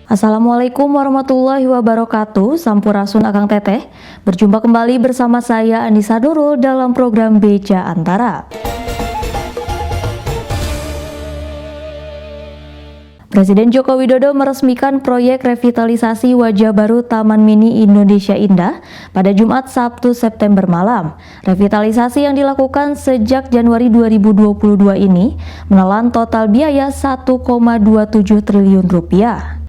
Assalamualaikum warahmatullahi wabarakatuh. Sampurasun Akang Teteh. Berjumpa kembali bersama saya Anissa Nurul dalam program Beja Antara. Presiden Joko Widodo meresmikan proyek revitalisasi wajah baru Taman Mini Indonesia Indah pada Jumat Sabtu September malam. Revitalisasi yang dilakukan sejak Januari 2022 ini menelan total biaya 1,27 triliun rupiah.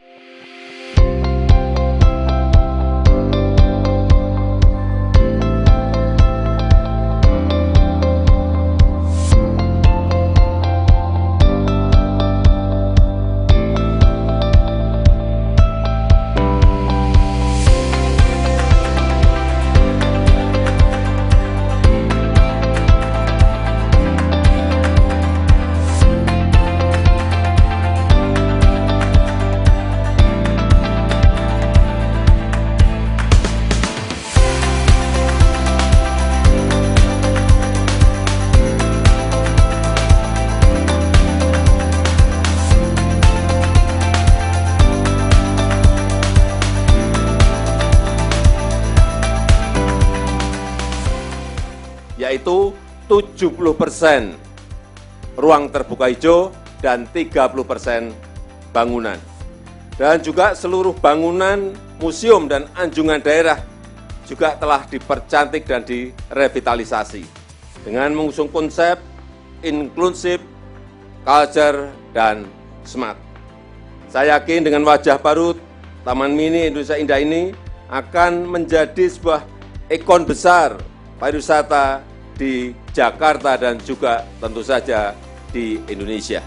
Yaitu 70% ruang terbuka hijau dan 30% bangunan. Dan juga seluruh bangunan, museum, dan anjungan daerah juga telah dipercantik dan direvitalisasi dengan mengusung konsep inklusif, culture, dan smart. Saya yakin dengan wajah baru Taman Mini Indonesia Indah ini akan menjadi sebuah ikon besar pariwisata di Jakarta dan juga tentu saja di Indonesia.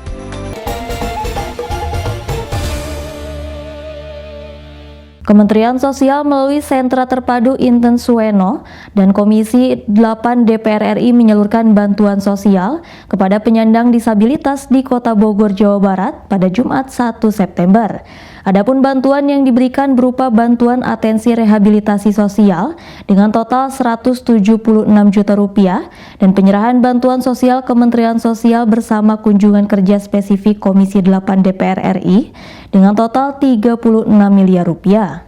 Kementerian Sosial melalui Sentra Terpadu Inten Sueno dan Komisi 8 DPR RI menyalurkan bantuan sosial kepada penyandang disabilitas di Kota Bogor, Jawa Barat pada Jumat 1 September. Adapun bantuan yang diberikan berupa bantuan atensi rehabilitasi sosial dengan total 176 juta rupiah dan penyerahan bantuan sosial Kementerian Sosial bersama kunjungan kerja spesifik Komisi 8 DPR RI dengan total 36 miliar rupiah.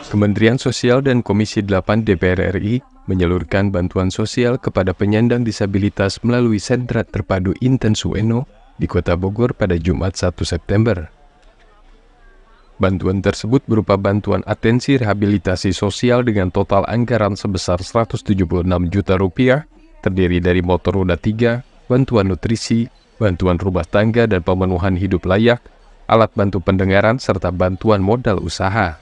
Kementerian Sosial dan Komisi 8 DPR RI menyalurkan bantuan sosial kepada penyandang disabilitas melalui Sentra Terpadu Inten Sueno di Kota Bogor pada Jumat 1 September. Bantuan tersebut berupa bantuan atensi rehabilitasi sosial dengan total anggaran sebesar 176 juta rupiah, terdiri dari motor roda 3, bantuan nutrisi, bantuan rumah tangga dan pemenuhan hidup layak, alat bantu pendengaran, serta bantuan modal usaha.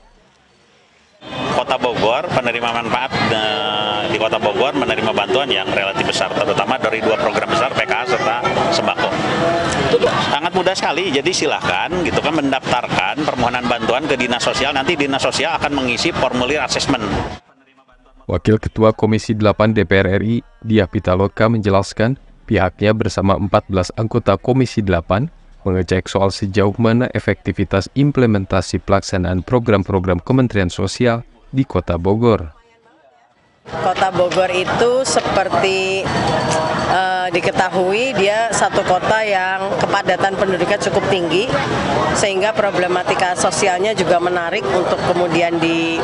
Kota Bogor, penerima manfaat di Kota Bogor menerima bantuan yang relatif besar, terutama dari dua program besar PKH serta sembako. Sangat mudah sekali, jadi silahkan gitu kan mendaftarkan permohonan bantuan ke Dinas Sosial, nanti Dinas Sosial akan mengisi formulir asesmen. Wakil Ketua Komisi 8 DPR RI, Diah Pitaloka menjelaskan pihaknya bersama 14 anggota Komisi 8 mengecek soal sejauh mana efektivitas implementasi pelaksanaan program-program Kementerian Sosial di Kota Bogor. Kota Bogor itu seperti diketahui dia satu kota yang kepadatan penduduknya cukup tinggi, sehingga problematika sosialnya juga menarik untuk kemudian di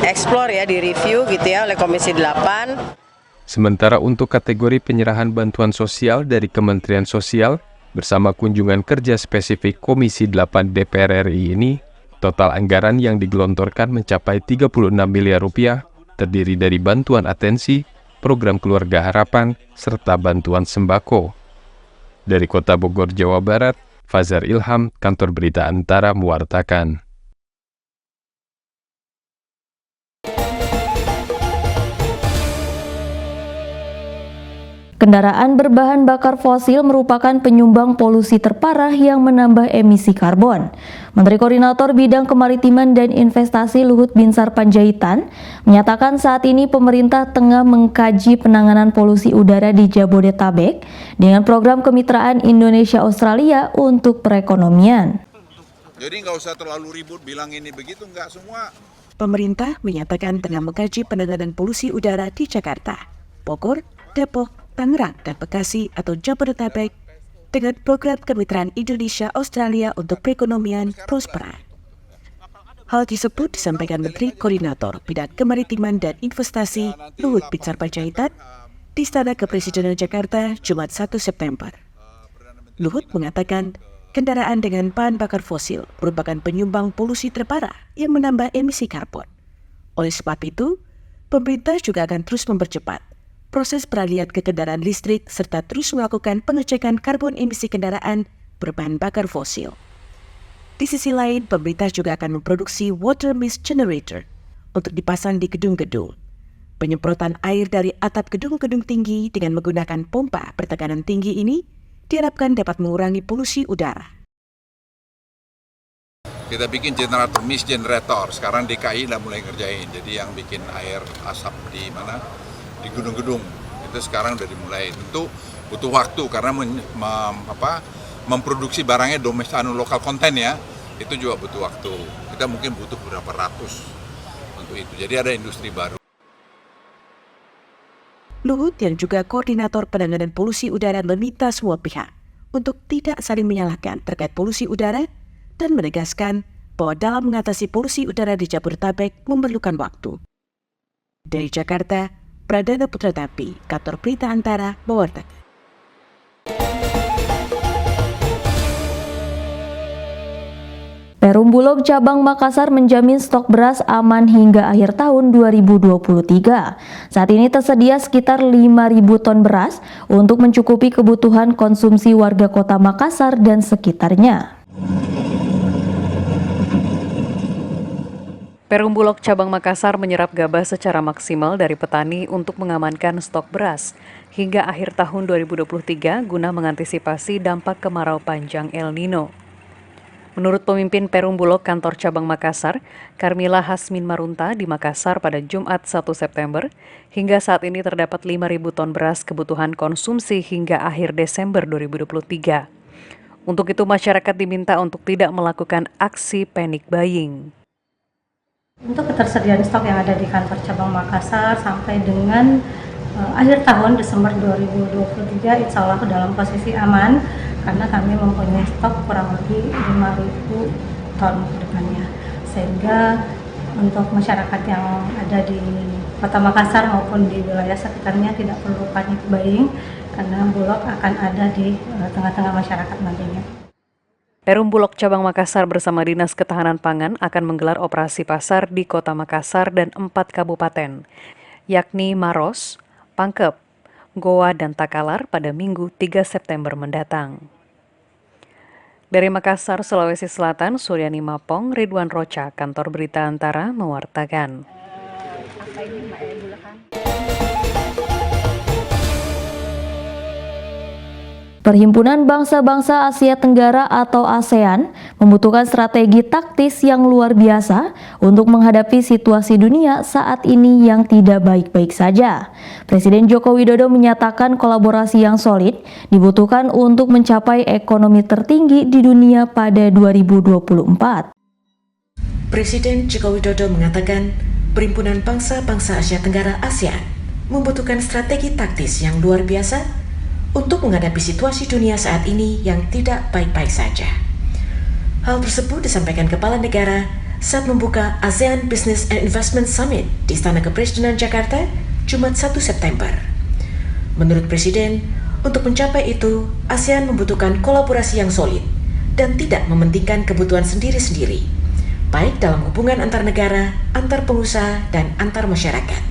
explore ya, di review gitu ya oleh Komisi 8. Sementara untuk kategori penyerahan bantuan sosial dari Kementerian Sosial bersama kunjungan kerja spesifik Komisi 8 DPR RI ini, total anggaran yang digelontorkan mencapai 36 miliar rupiah, terdiri dari bantuan atensi, program keluarga harapan, serta bantuan sembako. Dari Kota Bogor, Jawa Barat, Fazar Ilham, Kantor Berita Antara mewartakan. Kendaraan berbahan bakar fosil merupakan penyumbang polusi terparah yang menambah emisi karbon. Menteri Koordinator Bidang Kemaritiman dan Investasi Luhut Binsar Panjaitan menyatakan saat ini pemerintah tengah mengkaji penanganan polusi udara di Jabodetabek dengan program kemitraan Indonesia-Australia untuk perekonomian. Jadi nggak usah terlalu ribut bilang ini begitu, nggak semua. Pemerintah menyatakan tengah mengkaji penanganan polusi udara di Jakarta, Bogor, Depok, Tangerang, dan Bekasi atau Jabodetabek dengan program kemitraan Indonesia-Australia untuk perekonomian Prospera. Hal tersebut disampaikan Menteri Koordinator Bidang Kemaritiman dan Investasi Luhut Binsar Panjaitan di Istana Kepresidenan Jakarta, Jumat 1 September. Luhut mengatakan, kendaraan dengan bahan bakar fosil merupakan penyumbang polusi terparah yang menambah emisi karbon. Oleh sebab itu, pemerintah juga akan terus mempercepat proses peralihan ke kendaraan listrik serta terus melakukan pengecekan karbon emisi kendaraan berbahan bakar fosil. Di sisi lain, pemerintah juga akan memproduksi water mist generator untuk dipasang di gedung-gedung. Penyemprotan air dari atap gedung-gedung tinggi dengan menggunakan pompa bertekanan tinggi ini diharapkan dapat mengurangi polusi udara. Kita bikin generator mist generator, sekarang DKI udah mulai ngerjain. Jadi yang bikin air asap di mana? Di gedung-gedung. Itu sekarang udah dimulai. Tentu butuh waktu karena memproduksi barangnya lokal konten ya, itu juga butuh waktu. Kita mungkin butuh berapa ratus untuk itu. Jadi ada industri baru. Luhut yang juga koordinator penanganan polusi udara meminta semua pihak untuk tidak saling menyalahkan terkait polusi udara dan menegaskan bahwa dalam mengatasi polusi udara di Jabodetabek memerlukan waktu. Dari Jakarta, Pradana Putra Tapi, Kantor Berita Antara, mewartakan. Perum Bulog Cabang Makassar menjamin stok beras aman hingga akhir tahun 2023. Saat ini tersedia sekitar 5.000 ton beras untuk mencukupi kebutuhan konsumsi warga kota Makassar dan sekitarnya. Perum Bulog Cabang Makassar menyerap gabah secara maksimal dari petani untuk mengamankan stok beras hingga akhir tahun 2023 guna mengantisipasi dampak kemarau panjang El Nino. Menurut pemimpin Perum Bulog Kantor Cabang Makassar, Karmila Hasmin Marunta di Makassar pada Jumat 1 September, hingga saat ini terdapat 5.000 ton beras kebutuhan konsumsi hingga akhir Desember 2023. Untuk itu masyarakat diminta untuk tidak melakukan aksi panic buying. Untuk ketersediaan stok yang ada di kantor cabang Makassar sampai dengan akhir tahun Desember 2023 insya Allah dalam posisi aman karena kami mempunyai stok kurang lebih 5.000 ton ke depannya, sehingga untuk masyarakat yang ada di kota Makassar maupun di wilayah sekitarnya tidak perlu panik buying karena Bulog akan ada di tengah-tengah masyarakat nantinya. Perum Bulog Cabang Makassar bersama Dinas Ketahanan Pangan akan menggelar operasi pasar di Kota Makassar dan 4 kabupaten, yakni Maros, Pangkep, Goa, dan Takalar pada Minggu 3 September mendatang. Dari Makassar, Sulawesi Selatan, Suryani Mapong, Ridwan Roca, Kantor Berita Antara, mewartakan. Perhimpunan Bangsa-Bangsa Asia Tenggara atau ASEAN membutuhkan strategi taktis yang luar biasa untuk menghadapi situasi dunia saat ini yang tidak baik-baik saja. Presiden Joko Widodo menyatakan kolaborasi yang solid dibutuhkan untuk mencapai ekonomi tertinggi di dunia pada 2024. Presiden Joko Widodo mengatakan Perhimpunan Bangsa-Bangsa Asia Tenggara ASEAN membutuhkan strategi taktis yang luar biasa untuk menghadapi situasi dunia saat ini yang tidak baik-baik saja. Hal tersebut disampaikan Kepala Negara saat membuka ASEAN Business and Investment Summit di Istana Kepresidenan Jakarta, Jumat 1 September. Menurut Presiden, untuk mencapai itu, ASEAN membutuhkan kolaborasi yang solid dan tidak mementingkan kebutuhan sendiri-sendiri, baik dalam hubungan antar negara, antar pengusaha, dan antar masyarakat.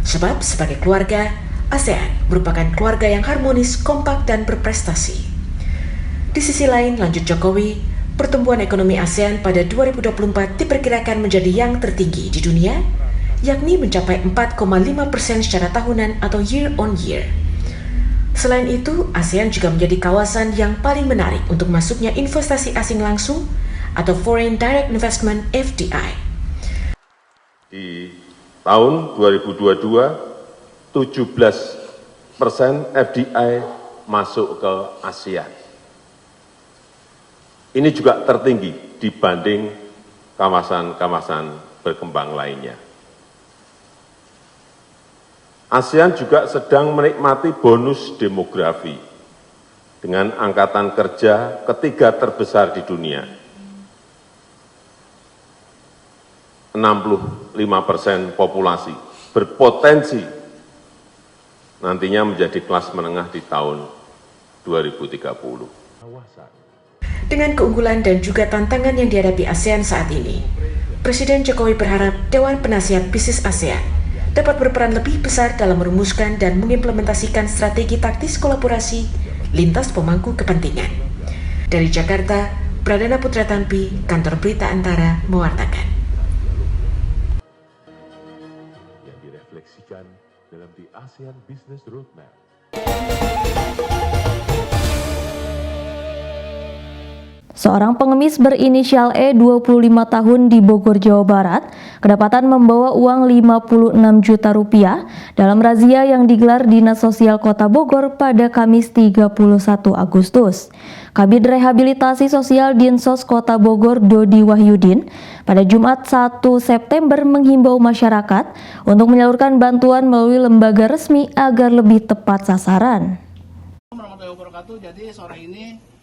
Sebab sebagai keluarga, ASEAN merupakan keluarga yang harmonis, kompak, dan berprestasi. Di sisi lain, lanjut Jokowi, pertumbuhan ekonomi ASEAN pada 2024 diperkirakan menjadi yang tertinggi di dunia, yakni mencapai 4,5% secara tahunan atau year on year. Selain itu, ASEAN juga menjadi kawasan yang paling menarik untuk masuknya investasi asing langsung atau Foreign Direct Investment FDI. Di tahun 2022, 17% FDI masuk ke ASEAN. Ini juga tertinggi dibanding kawasan-kawasan berkembang lainnya. ASEAN juga sedang menikmati bonus demografi dengan angkatan kerja ketiga terbesar di dunia. 65% populasi berpotensi nantinya menjadi kelas menengah di tahun 2030. Dengan keunggulan dan juga tantangan yang dihadapi ASEAN saat ini, Presiden Jokowi berharap Dewan Penasihat Bisnis ASEAN dapat berperan lebih besar dalam merumuskan dan mengimplementasikan strategi taktis kolaborasi lintas pemangku kepentingan. Dari Jakarta, Pradana Putra Tanpi, Kantor Berita Antara, mewartakan. Yang direfleksikan dalam The ASEAN Business Roadmap. Seorang pengemis berinisial E 25 tahun di Bogor, Jawa Barat, kedapatan membawa uang 56 juta rupiah dalam razia yang digelar Dinas Sosial Kota Bogor pada Kamis 31 Agustus. Kabid Rehabilitasi Sosial Dinsos Kota Bogor Dodi Wahyudin pada Jumat 1 September menghimbau masyarakat untuk menyalurkan bantuan melalui lembaga resmi agar lebih tepat sasaran. Jadi sore ini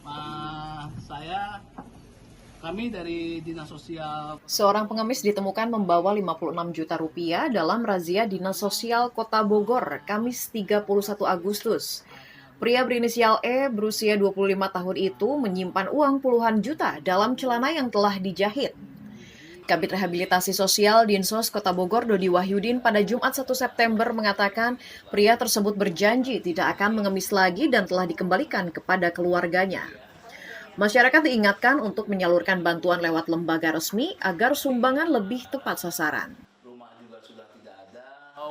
kami dari Dinas Sosial. Seorang pengemis ditemukan membawa 56 juta rupiah dalam razia Dinas Sosial Kota Bogor, Kamis 31 Agustus. Pria berinisial E berusia 25 tahun itu menyimpan uang puluhan juta dalam celana yang telah dijahit. Kabid Rehabilitasi Sosial Dinsos Kota Bogor Dodi Wahyudin pada Jumat 1 September mengatakan pria tersebut berjanji tidak akan mengemis lagi dan telah dikembalikan kepada keluarganya. Masyarakat diingatkan untuk menyalurkan bantuan lewat lembaga resmi agar sumbangan lebih tepat sasaran.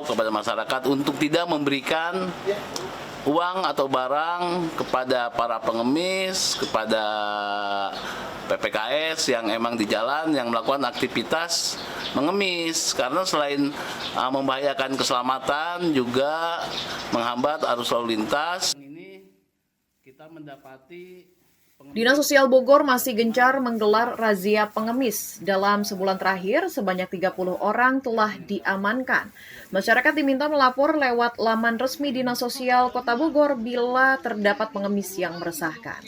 Kepada masyarakat untuk tidak memberikan uang atau barang kepada para pengemis, kepada PPKS yang emang di jalan yang melakukan aktivitas mengemis, karena selain membahayakan keselamatan juga menghambat arus lalu lintas. Ini kita mendapati Dinas Sosial Bogor masih gencar menggelar razia pengemis. Dalam sebulan terakhir, sebanyak 30 orang telah diamankan. Masyarakat diminta melapor lewat laman resmi Dinas Sosial Kota Bogor bila terdapat pengemis yang meresahkan.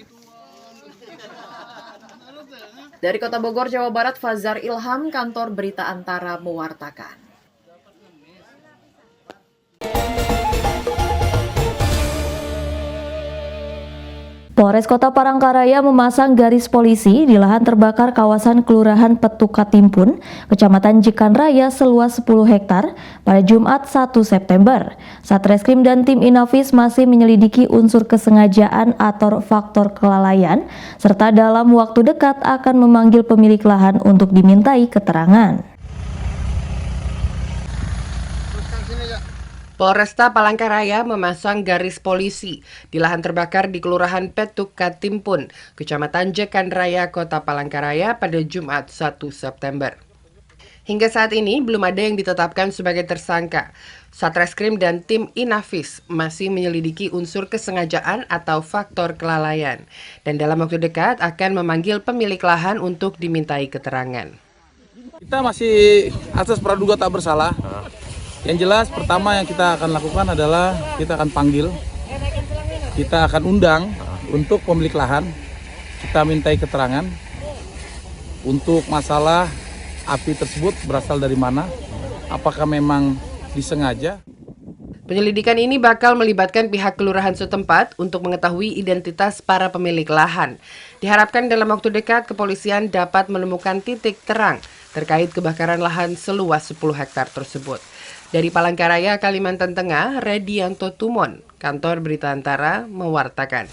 Dari Kota Bogor, Jawa Barat, Fazar Ilham, Kantor Berita Antara mewartakan. Polres Kota Palangkaraya memasang garis polisi di lahan terbakar kawasan Kelurahan Petuk Katimpun, Kecamatan Jekan Raya seluas 10 hektar pada Jumat 1 September. Satreskrim dan tim Inafis masih menyelidiki unsur kesengajaan atau faktor kelalaian, serta dalam waktu dekat akan memanggil pemilik lahan untuk dimintai keterangan. Polresta Palangkaraya memasang garis polisi di lahan terbakar di Kelurahan Petuk Katimpun, Kecamatan Jekan Raya, Kota Palangkaraya pada Jumat 1 September. Hingga saat ini belum ada yang ditetapkan sebagai tersangka. Satreskrim dan tim Inafis masih menyelidiki unsur kesengajaan atau faktor kelalaian, dan dalam waktu dekat akan memanggil pemilik lahan untuk dimintai keterangan. Kita masih atas praduga tak bersalah. Yang jelas pertama yang kita akan lakukan adalah kita akan panggil, kita akan undang untuk pemilik lahan, kita mintai keterangan untuk masalah api tersebut berasal dari mana, apakah memang disengaja. Penyelidikan ini bakal melibatkan pihak kelurahan setempat untuk mengetahui identitas para pemilik lahan. Diharapkan dalam waktu dekat kepolisian dapat menemukan titik terang terkait kebakaran lahan seluas 10 hektar tersebut. Dari Palangkaraya, Kalimantan Tengah, Redianto Tumon, Kantor Berita Antara, mewartakan.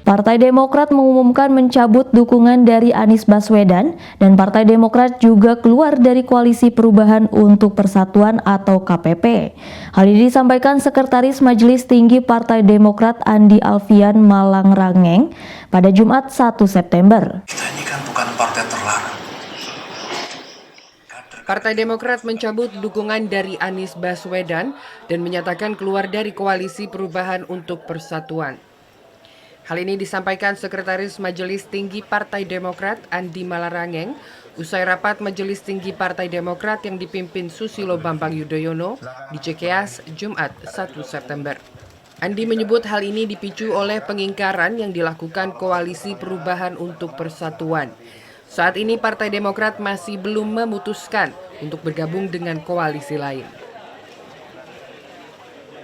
Partai Demokrat mengumumkan mencabut dukungan dari Anies Baswedan dan Partai Demokrat juga keluar dari Koalisi Perubahan untuk Persatuan atau KPP. Hal ini disampaikan Sekretaris Majelis Tinggi Partai Demokrat Andi Alfian Malangrangeng pada Jumat 1 September. Kita ini kan bukan partai terlarang. Partai Demokrat mencabut dukungan dari Anies Baswedan dan menyatakan keluar dari Koalisi Perubahan untuk Persatuan. Hal ini disampaikan Sekretaris Majelis Tinggi Partai Demokrat Andi Malarangeng Usai rapat Majelis Tinggi Partai Demokrat yang dipimpin Susilo Bambang Yudhoyono di Cikeas, Jumat 1 September. Andi menyebut hal ini dipicu oleh pengingkaran yang dilakukan Koalisi Perubahan untuk Persatuan. Saat ini Partai Demokrat masih belum memutuskan untuk bergabung dengan koalisi lain.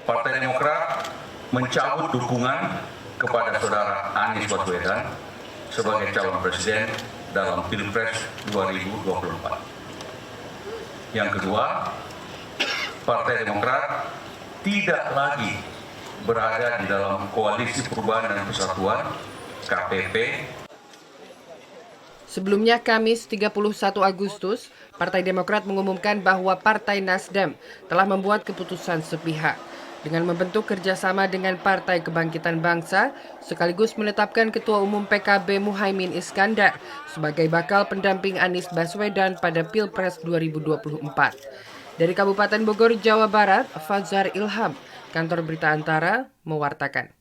Partai Demokrat mencabut dukungan kepada saudara Anies Baswedan sebagai calon presiden dalam Pilpres 2024. Yang kedua, Partai Demokrat tidak lagi berada di dalam Koalisi Perubahan dan Persatuan (KPP). Sebelumnya Kamis 31 Agustus, Partai Demokrat mengumumkan bahwa Partai Nasdem telah membuat keputusan sepihak dengan membentuk kerjasama dengan Partai Kebangkitan Bangsa sekaligus menetapkan Ketua Umum PKB Muhaimin Iskandar sebagai bakal pendamping Anies Baswedan pada Pilpres 2024. Dari Kabupaten Bogor, Jawa Barat, Fazar Ilham, Kantor Berita Antara, mewartakan.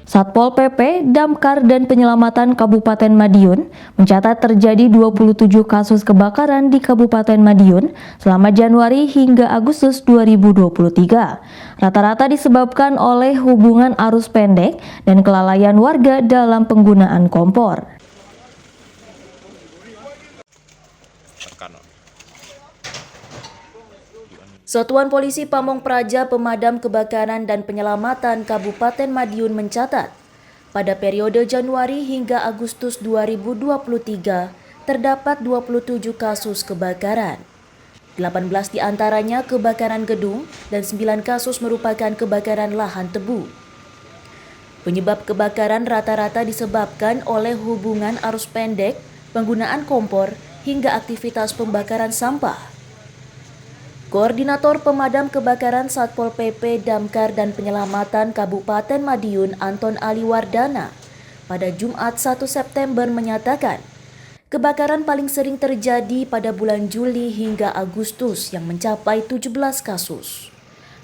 Satpol PP, Damkar, dan Penyelamatan Kabupaten Madiun mencatat terjadi 27 kasus kebakaran di Kabupaten Madiun selama Januari hingga Agustus 2023. Rata-rata disebabkan oleh hubungan arus pendek dan kelalaian warga dalam penggunaan kompor. Satuan Polisi Pamong Praja Pemadam Kebakaran dan Penyelamatan Kabupaten Madiun mencatat, pada periode Januari hingga Agustus 2023 terdapat 27 kasus kebakaran. 18 diantaranya kebakaran gedung dan 9 kasus merupakan kebakaran lahan tebu. Penyebab kebakaran rata-rata disebabkan oleh hubungan arus pendek, penggunaan kompor, hingga aktivitas pembakaran sampah. Koordinator Pemadam Kebakaran Satpol PP, Damkar, dan Penyelamatan Kabupaten Madiun, Anton Aliwardana, pada Jumat 1 September menyatakan, kebakaran paling sering terjadi pada bulan Juli hingga Agustus yang mencapai 17 kasus.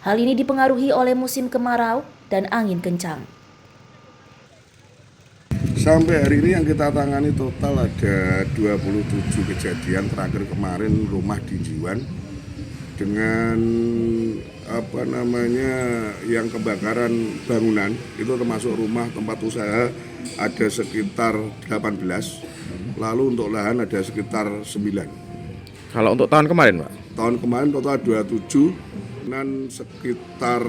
Hal ini dipengaruhi oleh musim kemarau dan angin kencang. Sampai hari ini yang kita tangani total ada 27 kejadian, terakhir kemarin rumah di Jiwan. Dengan yang kebakaran bangunan itu termasuk rumah tempat usaha ada sekitar 18, lalu untuk lahan ada sekitar 9. Kalau untuk tahun kemarin, Pak? Tahun kemarin total 27 dan sekitar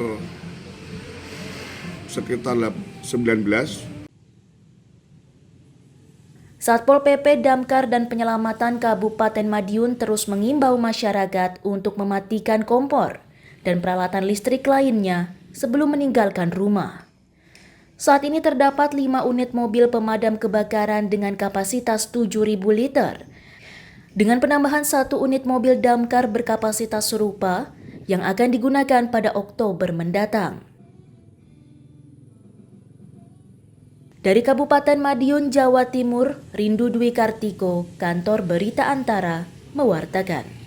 19. Satpol PP, Damkar, dan Penyelamatan Kabupaten Madiun terus mengimbau masyarakat untuk mematikan kompor dan peralatan listrik lainnya sebelum meninggalkan rumah. Saat ini terdapat 5 unit mobil pemadam kebakaran dengan kapasitas 7.000 liter, dengan penambahan 1 unit mobil damkar berkapasitas serupa yang akan digunakan pada Oktober mendatang. Dari Kabupaten Madiun, Jawa Timur, Rindu Dwi Kartiko, Kantor Berita Antara, mewartakan.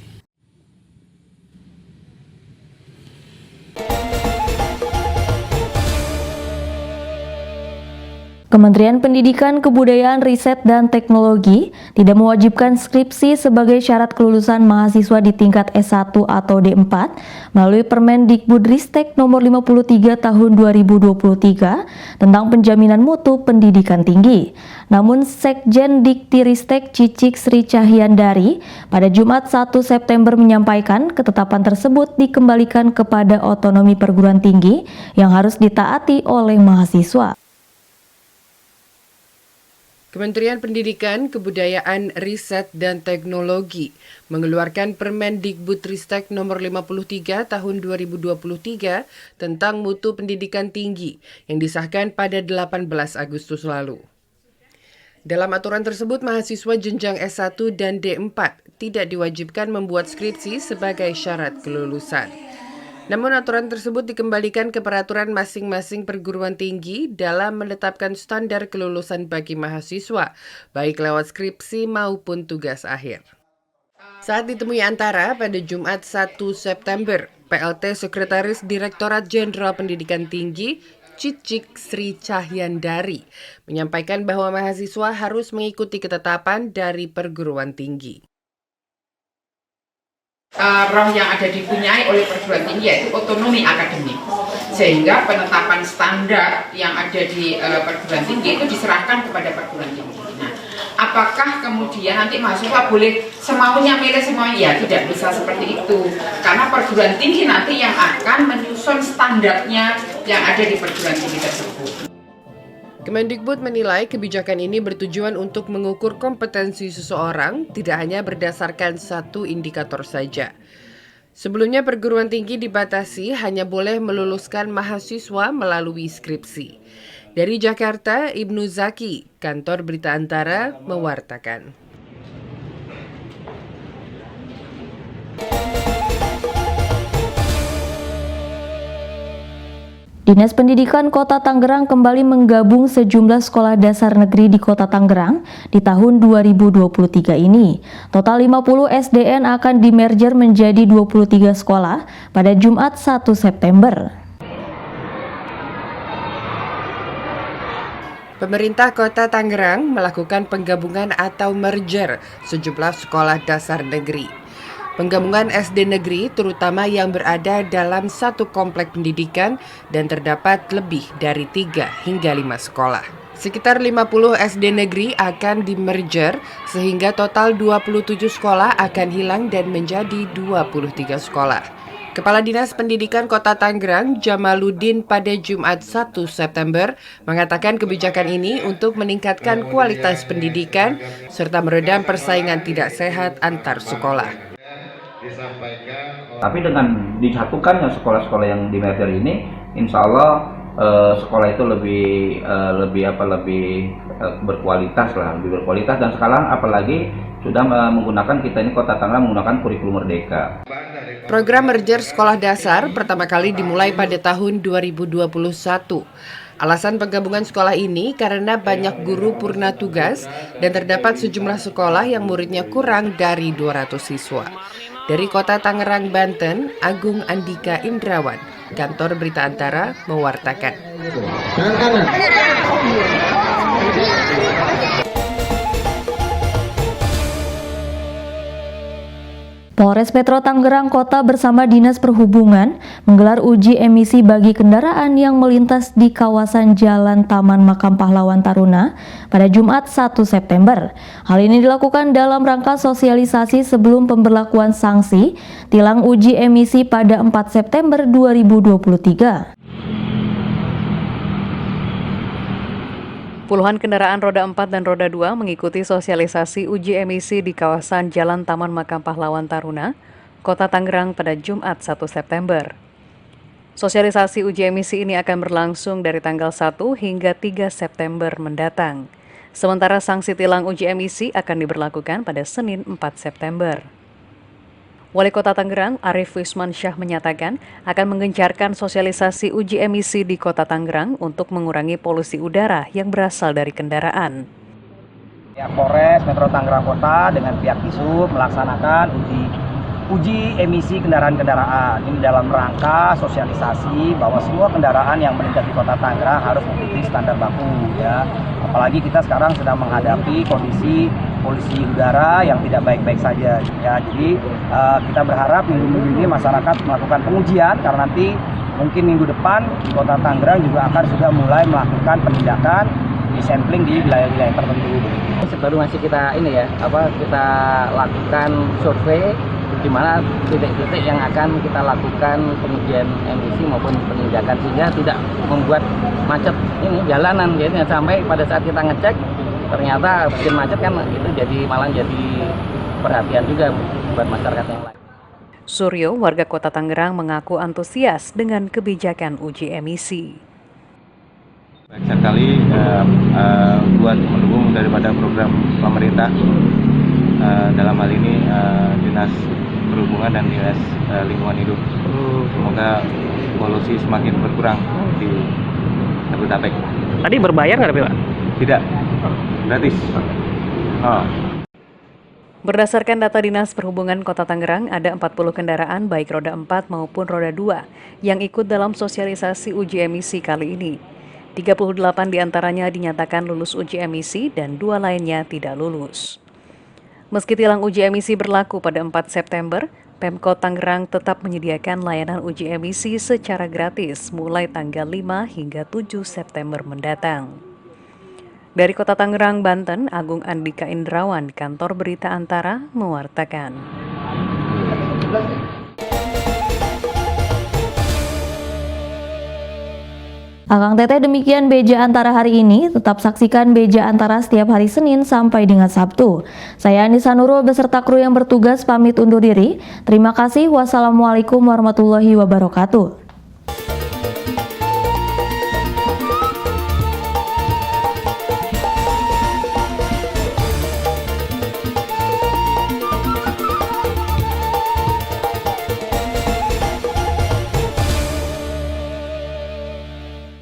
Kementerian Pendidikan, Kebudayaan, Riset, dan Teknologi tidak mewajibkan skripsi sebagai syarat kelulusan mahasiswa di tingkat S1 atau D4 melalui Permendikbudristek nomor 53 tahun 2023 tentang penjaminan mutu pendidikan tinggi. Namun Sekjen Diktiristek Cicik Sri Cahyandari pada Jumat 1 September menyampaikan ketetapan tersebut dikembalikan kepada otonomi perguruan tinggi yang harus ditaati oleh mahasiswa. Kementerian Pendidikan, Kebudayaan, Riset, dan Teknologi mengeluarkan Permendikbudristek nomor 53 tahun 2023 tentang mutu pendidikan tinggi yang disahkan pada 18 Agustus lalu. Dalam aturan tersebut, mahasiswa jenjang S1 dan D4 tidak diwajibkan membuat skripsi sebagai syarat kelulusan. Namun aturan tersebut dikembalikan ke peraturan masing-masing perguruan tinggi dalam menetapkan standar kelulusan bagi mahasiswa, baik lewat skripsi maupun tugas akhir. Saat ditemui Antara pada Jumat 1 September, PLT Sekretaris Direktorat Jenderal Pendidikan Tinggi, Cicik Sri Cahyandari menyampaikan bahwa mahasiswa harus mengikuti ketetapan dari perguruan tinggi. Roh yang ada dipunyai oleh perguruan tinggi yaitu otonomi akademik, sehingga penetapan standar yang ada di perguruan tinggi itu diserahkan kepada perguruan tinggi. Nah, apakah kemudian nanti mahasiswa boleh semaunya milih semuanya? Ya, tidak bisa seperti itu, karena perguruan tinggi nanti yang akan menyusun standarnya yang ada di perguruan tinggi tersebut. Kemendikbud menilai kebijakan ini bertujuan untuk mengukur kompetensi seseorang tidak hanya berdasarkan satu indikator saja. Sebelumnya perguruan tinggi dibatasi hanya boleh meluluskan mahasiswa melalui skripsi. Dari Jakarta, Ibnu Zaki, Kantor Berita Antara, mewartakan. Dinas Pendidikan Kota Tangerang kembali menggabung sejumlah sekolah dasar negeri di Kota Tangerang di tahun 2023 ini. Total 50 SDN akan dimerger menjadi 23 sekolah pada Jumat 1 September. Pemerintah Kota Tangerang melakukan penggabungan atau merger sejumlah sekolah dasar negeri. Penggabungan SD negeri terutama yang berada dalam satu komplek pendidikan dan terdapat lebih dari 3 hingga 5 sekolah. Sekitar 50 SD negeri akan dimerger sehingga total 27 sekolah akan hilang dan menjadi 23 sekolah. Kepala Dinas Pendidikan Kota Tangerang, Jamaluddin pada Jumat 1 September mengatakan kebijakan ini untuk meningkatkan kualitas pendidikan serta meredam persaingan tidak sehat antar sekolah. Tapi dengan disatukannya sekolah-sekolah yang di merger ini, insya Allah sekolah itu lebih berkualitas dan sekarang apalagi sudah menggunakan kita ini Kota Tangerang menggunakan kurikulum Merdeka. Program merger sekolah dasar pertama kali dimulai pada tahun 2021. Alasan penggabungan sekolah ini karena banyak guru purna tugas dan terdapat sejumlah sekolah yang muridnya kurang dari 200 siswa. Dari Kota Tangerang, Banten, Agung Andika Indrawan, Kantor Berita Antara, mewartakan. Polres Metro Tangerang Kota bersama Dinas Perhubungan menggelar uji emisi bagi kendaraan yang melintas di kawasan Jalan Taman Makam Pahlawan Taruna pada Jumat 1 September. Hal ini dilakukan dalam rangka sosialisasi sebelum pemberlakuan sanksi tilang uji emisi pada 4 September 2023. Puluhan kendaraan roda 4 dan roda 2 mengikuti sosialisasi uji emisi di kawasan Jalan Taman Makam Pahlawan Taruna, Kota Tangerang pada Jumat 1 September. Sosialisasi uji emisi ini akan berlangsung dari tanggal 1 hingga 3 September mendatang. Sementara sanksi tilang uji emisi akan diberlakukan pada Senin 4 September. Wali Kota Tangerang, Arif Wismansyah menyatakan akan menggencarkan sosialisasi uji emisi di Kota Tangerang untuk mengurangi polusi udara yang berasal dari kendaraan. Polres Metro Tangerang Kota dengan pihak Disub melaksanakan uji emisi kendaraan-kendaraan. Ini dalam rangka sosialisasi bahwa semua kendaraan yang melintas di Kota Tangerang harus mengikuti standar baku, ya. Apalagi kita sekarang sedang menghadapi kondisi polusi udara yang tidak baik-baik saja, ya. Jadi kita berharap minggu-minggu ini masyarakat melakukan pengujian karena nanti mungkin minggu depan di Kota Tangerang juga akan sudah mulai melakukan penindakan di sampling di wilayah-wilayah tertentu. Baru masih kita kita lakukan survei di mana titik-titik yang akan kita lakukan pengujian emisi maupun penindakan sehingga tidak membuat macet ini jalanan, jadi sampai pada saat kita ngecek ternyata bikin macet kan itu malah jadi perhatian juga buat masyarakat yang lain. Suryo, warga Kota Tangerang mengaku antusias dengan kebijakan uji emisi. Sekali buat mendukung daripada program pemerintah dalam hal ini Dinas Perhubungan dan Dinas Lingkungan Hidup. Semoga polusi semakin berkurang di Jabodetabek. Tadi berbayar nggak Pak? Tidak, gratis. Berdasarkan data Dinas Perhubungan Kota Tangerang, ada 40 kendaraan baik roda 4 maupun roda 2 yang ikut dalam sosialisasi uji emisi kali ini. 38 diantaranya dinyatakan lulus uji emisi dan 2 lainnya tidak lulus. Meski tilang uji emisi berlaku pada 4 September, Pemkot Tangerang tetap menyediakan layanan uji emisi secara gratis mulai tanggal 5 hingga 7 September mendatang. Dari Kota Tangerang, Banten, Agung Andika Indrawan, Kantor Berita Antara, mewartakan. Akang Teteh, demikian Beja Antara hari ini. Tetap saksikan Beja Antara setiap hari Senin sampai dengan Sabtu. Saya Anissa Nurul beserta kru yang bertugas pamit undur diri. Terima kasih. Wassalamualaikum warahmatullahi wabarakatuh.